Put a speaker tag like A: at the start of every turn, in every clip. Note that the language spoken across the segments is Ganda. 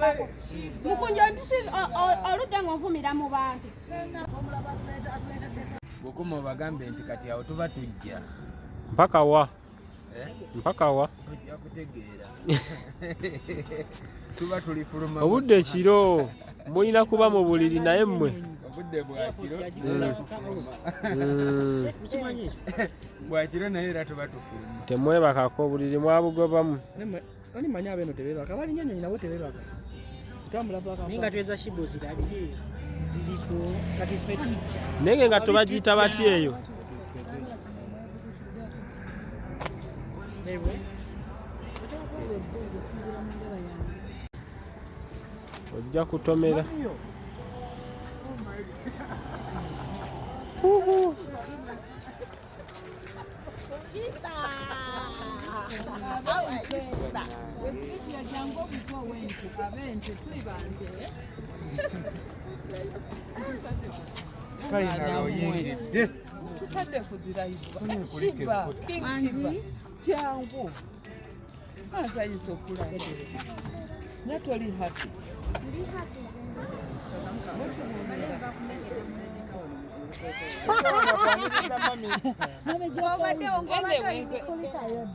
A: kuyambako. Mukunja ntisi oludde ng'ovumira mu bantu.
B: Bukuma bagambe nti kati awo tuba tujja.
C: Mpaka wa? Mpaka wa?
B: Tujja kutegeera. Tuba tuli fuluma.
C: Obudde ekiro mulina kuba mu buliri naye mmwe.
B: Obudde bwa kiro. Bwakiro naye era tuba tufuluma.
C: Temwebakako obuliri mwabugobamu.
D: Ani manya beno tebebaka bali nyonyo nabo tebebaka. Tutambula paka.
E: Ninga tweza Sheebah zirabye ziliko kati ffe tujja.
C: Nenge nga tubagiyita batya eyo? Ojja kutomera.
F: Tutadde kuzirayibwa. Sheebah, King Sheebah. Kyangu. Azayiza okulaba. Natoli happy.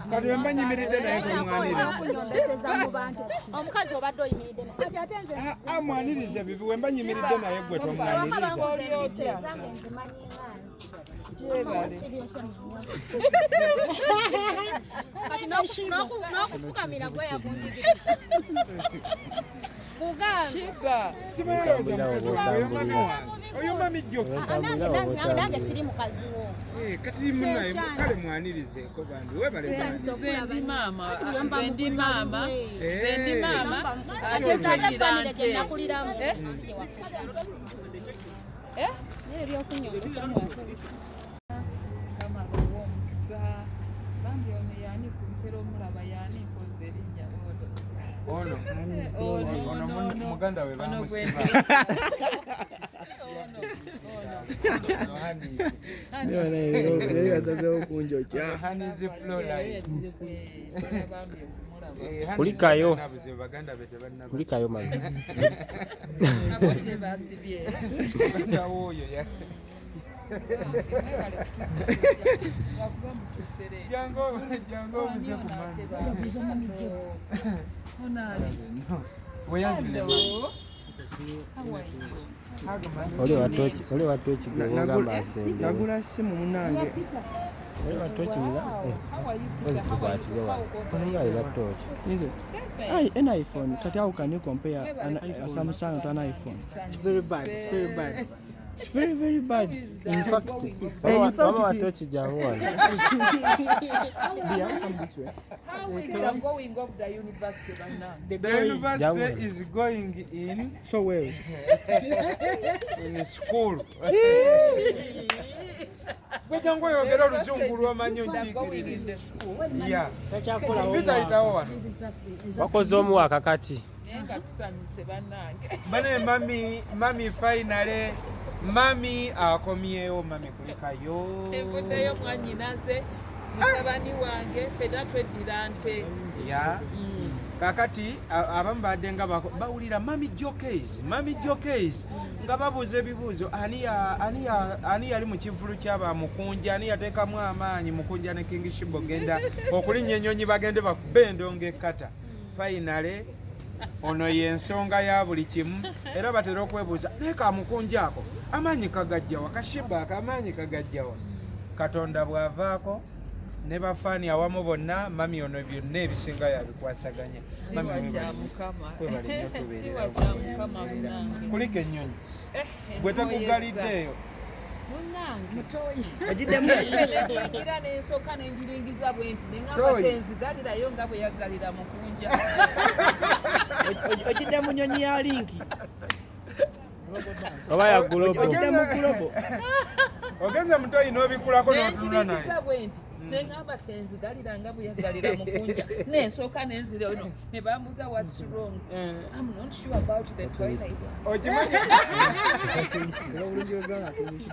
B: Kati wemba nyimiridde naye
A: Omukazi obadde oyimiridde kati ate nze
B: amwaniriza bibi wemba nyimiridde naye gwe tomwaniriza.
A: kati n'okufukamira gwe yakunjigiriza.
F: Sheebah.
B: Oyomba mijjoko.
A: Nange siri mukazi wo.
B: Kati munaye kale mwanirizeeko bandi webale.
F: Zendi mama. Ate tagira nte.
A: Nakuliramu. Ebyokunyombesa muwakozesa.
F: Kama omukisa. Bambi ono yani kumutera omulaba yani mpoze erinnya odo.
B: Ono muganda we bamusiba.
C: Kulikayo. Kulikayo mami.
F: Abonye basibye.
B: Ndawo oyo ya.
F: Wakuba mutusere.
B: Jango muze kumana.
F: Onali.
C: Oli watochi gwe masende.
D: Nagula simu munange.
C: Oli watochi mula. Ozi tukwatire wa. Tulunga laptop.
D: Nize. An iPhone. Kati how can you compare a Samsung to an iPhone?
E: It's very bad. It's very bad.
D: It's very, very bad. In fact,
C: watochi jangu.
D: Come this way.
F: How is the going of the university right now?
B: The university is going in
D: So well.
B: in school. Gwejangu oyogera oluzungu lw'omanyi onjiikirire. Yeah.
E: Tachakola
B: Bitayitawo wano.
C: Wakoze omuwaka kati.
F: Nenga tusanyuse bannange.
B: Bane mami finally mami akomyewo mami kulikayo.
F: Envudeyo mwanyinaze mutabani wange fedda tweddira nte.
B: Ya. Kakati abamu badde nga bawulira mami jokes nga babuuza ebibuuzo ani yali mu kivulu ky'aba Mukunja ani yateekamu amaanyi Mukunja ne King Sheebah genda okulinnya ennyonyi bagende bakube endongo ekkata. Finally ono y'ensonga ya buli kimu era batera okwebuuza naye ka Mukunja ako amaanyi kagajjawa ka Sheebah akaamaanyi kagajjawa. Katonda bw'avaako ne bafaani awamu bonna mami ono byonna ebisinga yabikwasaganya. Kulika ennyonyi gwe tekugaliddeeyo
F: Gira n'ensooka n'enjiringiza bwe nti neŋŋamba tenzigalirayo nga bwe yaggalira Mukunja.
E: Ojidde mu nnyonyi ya linki.
C: Oba ya
E: Ojidde mu gulobo.
B: ogenze mutoyi n'obikulako n'otunula naye.
F: N'enjiringiza bwe nti Nengamba tenzigalira nga bwe yagalira Mukunja. Nensooka nenzira eno ne bambuuza what's wrong. I'm not sure about the toilet.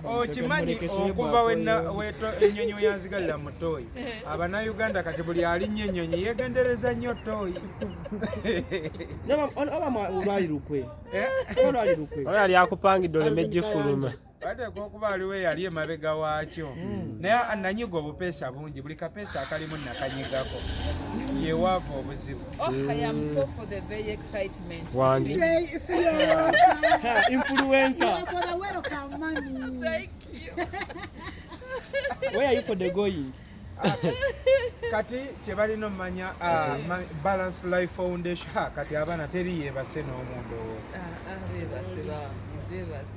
B: Okimanyi okuva ennyonyi weyanzigalira mu ttooyi. Abannayuganda kati buli alinnyo ennyonyi yeegendereza nnyo ttooyi.
D: Olwali lukwe.
C: Oyo yali akupangidde oleme gifuluma.
B: Bateekwa okuba aliwo eyali emabega waakyo. Naye nanyiga obupeesa bungi, buli kapeesa akalimu nakanyigako. Ye waava obuzibu.
F: I am so for the very excitement.
C: Wangi.
D: Influencer.
E: For the welcome, mommy.
F: Thank you.
D: Where are you for the going?
B: Kati kye balina omumanya Balanced Life Foundation kati abaana teri yeebase n'omundowooza.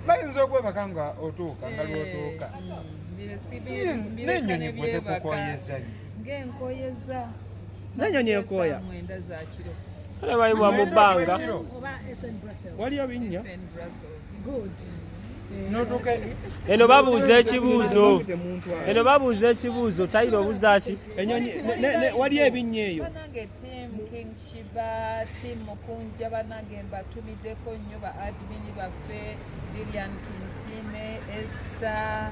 B: Bayinza okwebaka nga otuuka nga lwotuuka. N'ennyonyi gwe tekukoyeza nnyo.
F: Ng'enkoyeza.
D: N'ennyonyi ekooya.
F: Mwenda za kiro.
C: Ale bayimwa mu bbanga.
E: Oba SN Brussels.
D: Waliyo binnya.
E: Good.
B: N'otuuka
C: Eno babuuza ekibuuzo. Eno babuuza ekibuuzo tayira obuuza ki?
D: Ennyonyi waliyo ebinnya eyo.
F: Banange team King Sheebah, team Omukunja banange mbatumiddeko nnyo ba admin baffe Lilian Tumusime, Esther,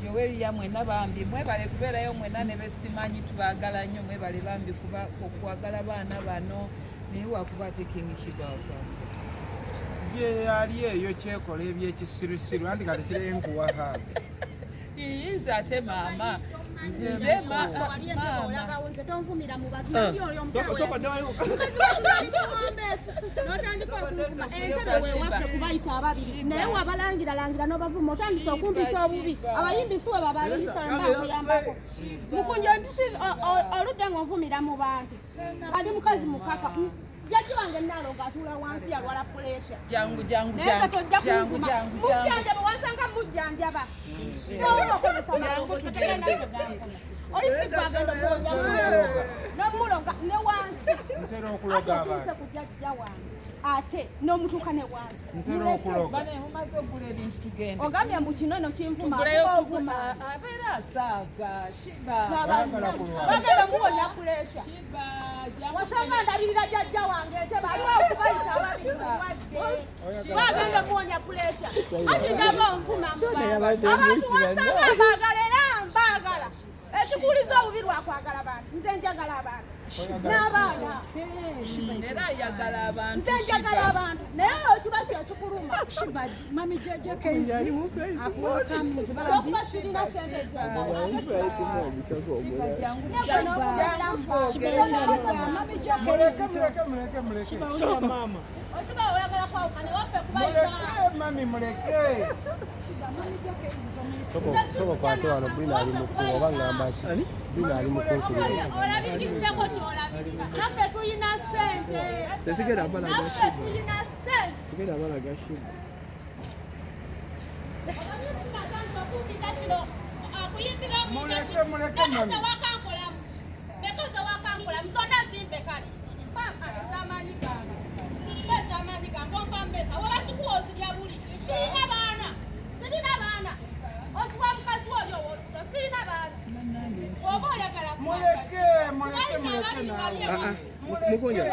F: Joweria mwenna bambi mwebale kubeerayo mwenna ne besimanyi tubaagala nnyo mwebale bambi kuba okwagala baana bano naye wakuba ate King Sheebah wafa.
B: gye yali eyo kyekola ebyekisirusiru andi kati kirenkuwaha.
F: Iyinza ate maama. Nze maama.
A: naye wabalangira n'obavuma otandise okumpisa obubi abayimbisi we babaliyisa mbakuyambako Mukunja oludde ng'onvumira mu bantu ali mukazi mukaka jjajja wange naloga atula wansi yalwala puresha mujjanjaba wansanga mujjanjaba olisiba agenda okuloga n'omuloga ne wansi atuuse ku jjajja wange ate n'omutuuka ne wansi ogambye mbu kino eno kinvuma
F: abeera asaaga Sheebah
A: bagenda muwonya puresha wasanga ndabirira jjajja wange nteba aliwo okubayita ababiri mulwadde bagenda muwonya puresha ati ndaba onvuma abantu wasanga mbaagala era mbaagala ekikuliza obubi lwakwagala bantu nze njagala abantu n'abaana
F: era ayagala abantu
A: nze njagala abantu naye okiba kyekikuluma
E: Mami Jojo Casey akuwakamizi
A: okuba sirina sente okiba oyagala kwawuka ne waffe
B: mami muleke.
C: Soboka ate wano Brina ali mukulu oba ngamba ki? Brina ali mukulu.
A: olabiriddeko kyolabirira naffe tuyina sente
D: Tesigera abana ga
A: naffe
D: Sheebah.
A: tuyina sente
D: Sigera abana ga Sheebah. Mukunja.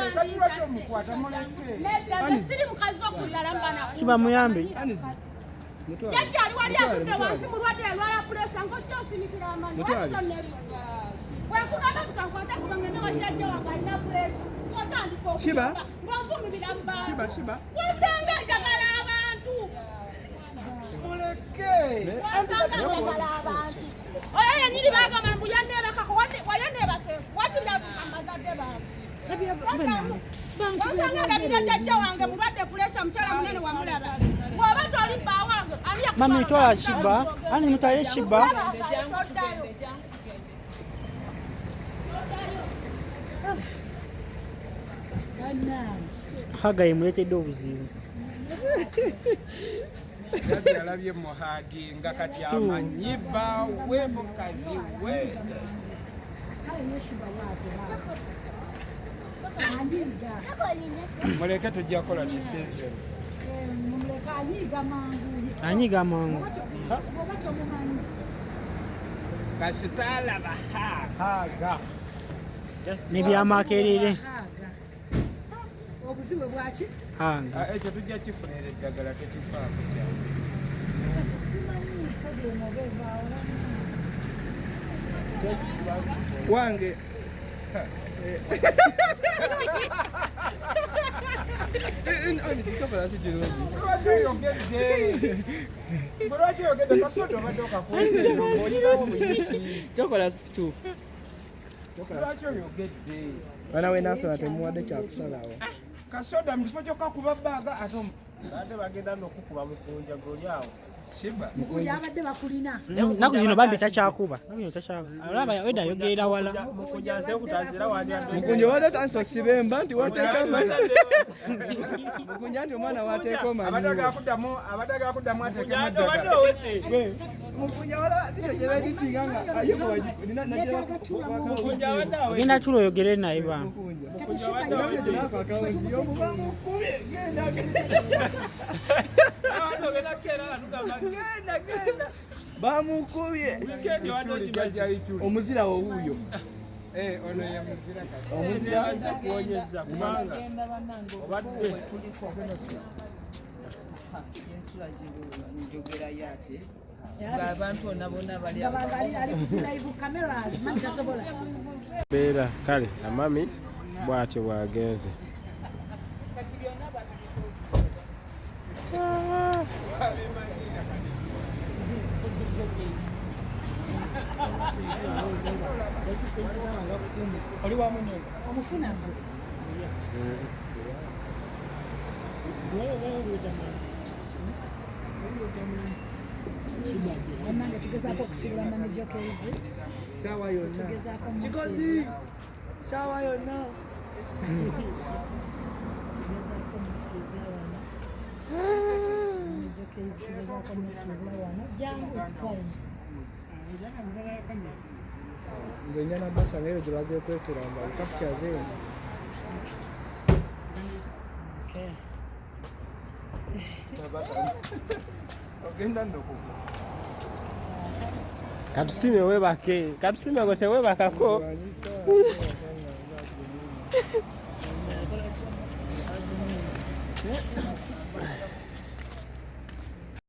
E: Sheebah muyambe.
A: jjajja ali wali atudde wansi mulwadde alwala puresha ng'ojja osinikira amaanyi wenkugamba tukankwata kubanga wa jjajja wange alina puresha otandika
D: Sheebah.
A: ng'onvumibira mu bantu
D: Sheebah.
A: wasanga njagala abantu
B: Muleke.
A: wasanga njagala abantu oyo yenyini bagamba mbu yanneebakako wayanneebase wakirira amazadde bantu wasanga ndabira jjajja wange mulwadde puresha mukyala munene wamulaba bw'oba toli bba wange
E: Mami tola Sheebah. Ani mutale Sheebah. Hagayi muletedde obuzibu.
B: Yali alabye muhagi nga kati amanyiba we mukazi we. Muleke tujja kukola decision.
E: Anyiga mangu.
B: kasitala bahaga
D: Nebyamakerere.
E: Obuzibu bwaki?
D: Hanga.
B: Ekyo tujja kifunira eddagala tekifaako kyangu.
D: Wange. Chocolate kituufu. Bana we nasaba temuwadde kyakusalawo.
B: Kasoda mu kifo ky'okakuba bbaaga ate badde bagenda n'okukuba mukunja goli awo. Sheebah.
E: Mukunja abadde bakulina.
D: Naku zino bambi takyakuba. Alaba wedda ayogerera wala.
B: Mukunja aze okutazira wandya.
D: Mukunja wadde tanso sibemba nti wateeka amani. Mukunja nti omwana wateeka omani.
B: Abadde gakuddamu ateekemu eddagala.
D: Mukunja wala nti gye begitinga nga ayeko
C: Ogenda tulo oyogere naye bwana.
D: bamukubye omuzira owuyo
B: Ono ye muzira kati.
D: omuzira
B: kuwonyeza kubanga obadde
F: ensula njogera yate abantu bonna bonna bali
E: ali kuzilayivu cameras mami tasobola.
C: Beera kale amami bw'atyo bwagenze.
E: Omufuna Wannange tugezaako okusibula mamijokezi
D: sawa yonna
E: kikozi
D: sawa yonna
E: tugezaako musibula wano mamijokezi tugezaako musibula wano jangu fine.
D: nze njana basa ngaeyo gyebaze kweturanga kapukyazeemu
B: ogenda ndokuku.
C: Katusime webake. Katusime ngo tewebakako.